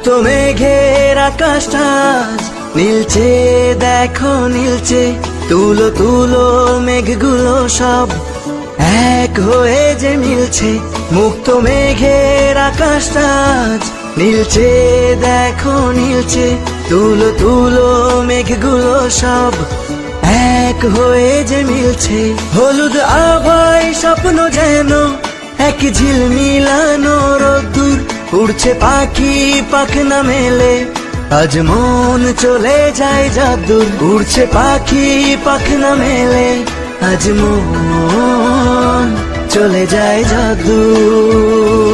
মুক্ত মেঘের আকাশটা আজ নীলচে, দেখো নীলচে। তুলো তুলো মেঘগুলো সব এক হয়ে যে মিলছে। মুক্ত মেঘের আকাশটা আজ নীলচে, দেখো নীলচে। তুলো তুলো মেঘগুলো সব এক হয়ে যে মিলছে। হলুদ আভায় স্বপ্ন যেন এক ঝিলমিলানো রোদ্দুর। উড়ছে পাখি পাখনা মেলে, আজ মন চলে যায় যাদুর। উড়ছে পাখি পাখনা মেলে, আজ মন চলে যায় যাদুর।